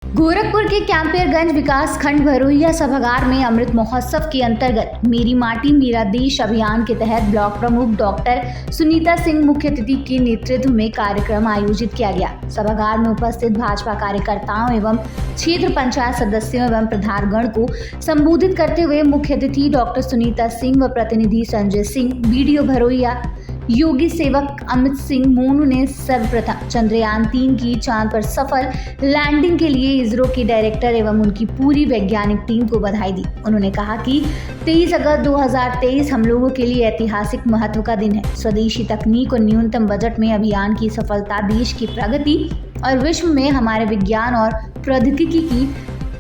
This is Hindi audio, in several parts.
गोरखपुर के कैंपियरगंज विकास खंड भरोइया सभागार में अमृत महोत्सव के अंतर्गत मेरी माटी मेरा देश अभियान के तहत ब्लॉक प्रमुख डॉक्टर सुनीता सिंह मुख्य अतिथि के नेतृत्व में कार्यक्रम आयोजित किया गया। सभागार में उपस्थित भाजपा कार्यकर्ताओं एवं क्षेत्र पंचायत सदस्यों एवं प्रधानगण को संबोधित करते हुए मुख्य अतिथि डॉक्टर सुनीता सिंह व प्रतिनिधि संजय सिंह, बीडीओ भरोइया योगी सेवक अमित सिंह मोनू ने सर्वप्रथम चंद्रयान 3 की चांद पर सफल लैंडिंग के लिए इसरो के डायरेक्टर एवं उनकी पूरी वैज्ञानिक टीम को बधाई दी। उन्होंने कहा कि 23 अगस्त 2023 हम लोगों के लिए ऐतिहासिक महत्व का दिन है। स्वदेशी तकनीक और न्यूनतम बजट में अभियान की सफलता देश की प्रगति और विश्व में हमारे विज्ञान और प्रौद्योगिकी की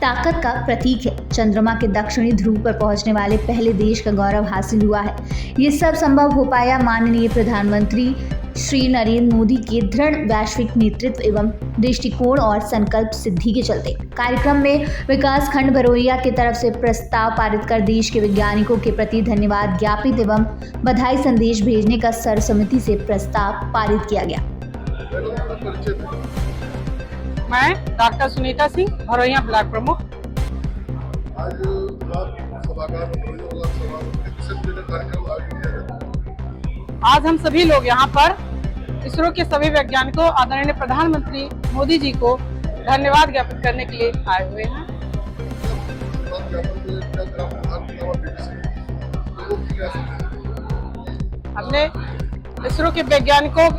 ताकत का प्रतीक है। चंद्रमा के दक्षिणी ध्रुव पर पहुंचने वाले पहले देश का गौरव हासिल हुआ है। ये सब संभव हो पाया माननीय प्रधानमंत्री श्री नरेंद्र मोदी के दृढ़ वैश्विक नेतृत्व एवं दृष्टिकोण और संकल्प सिद्धि के चलते। कार्यक्रम में विकास खंड भरोइया की तरफ से प्रस्ताव पारित कर देश के वैज्ञानिकों के प्रति धन्यवाद ज्ञापित एवं बधाई संदेश भेजने का सर्वसम्मति से प्रस्ताव पारित किया गया। मैं डॉक्टर सुनीता सिंह, भरोइया ब्लॉक प्रमुख। आज हम सभी लोग यहाँ पर इसरो के सभी वैज्ञानिकों आदरणीय प्रधानमंत्री मोदी जी को धन्यवाद ज्ञापित करने के लिए आए हुए हैं। हमने इसरो के वैज्ञानिकों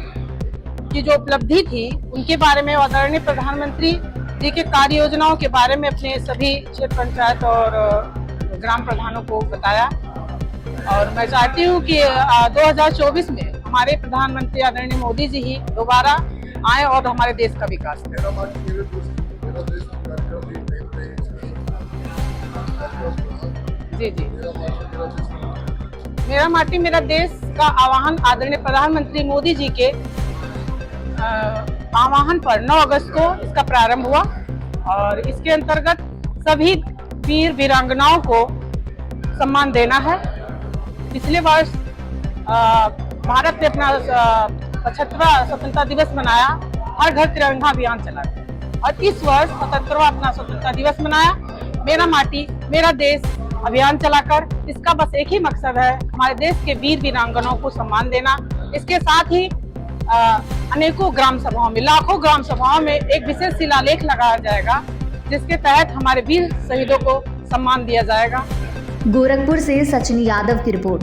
की जो उपलब्धि थी उनके बारे में, आदरणीय प्रधानमंत्री जी के कार्य योजनाओं के बारे में अपने सभी क्षेत्र पंचायत और ग्राम प्रधानों को बताया। और मैं चाहती हूँ कि 2024 में हमारे प्रधानमंत्री आदरणीय मोदी जी ही दोबारा आए और हमारे देश का विकास करें। जी जी, मेरा माटी मेरा देश का आह्वान आदरणीय प्रधानमंत्री मोदी जी के आह्वान पर 9 अगस्त को इसका प्रारंभ हुआ और इसके अंतर्गत सभी वीर वीरांगनाओं को सम्मान देना है। पिछले वर्ष भारत ने अपना 75वां स्वतंत्रता दिवस मनाया, हर घर तिरंगा अभियान चला और इस वर्ष 77वां अपना स्वतंत्रता दिवस मनाया, मेरा माटी मेरा देश अभियान चलाकर। इसका बस एक ही मकसद है, हमारे देश के वीर वीरांगनाओं को सम्मान देना। इसके साथ ही अनेकों ग्राम सभाओं में, लाखों ग्राम सभाओं में एक विशेष शिलालेख लगाया जाएगा जिसके तहत हमारे वीर शहीदों को सम्मान दिया जाएगा। गोरखपुर से सचिन यादव की रिपोर्ट।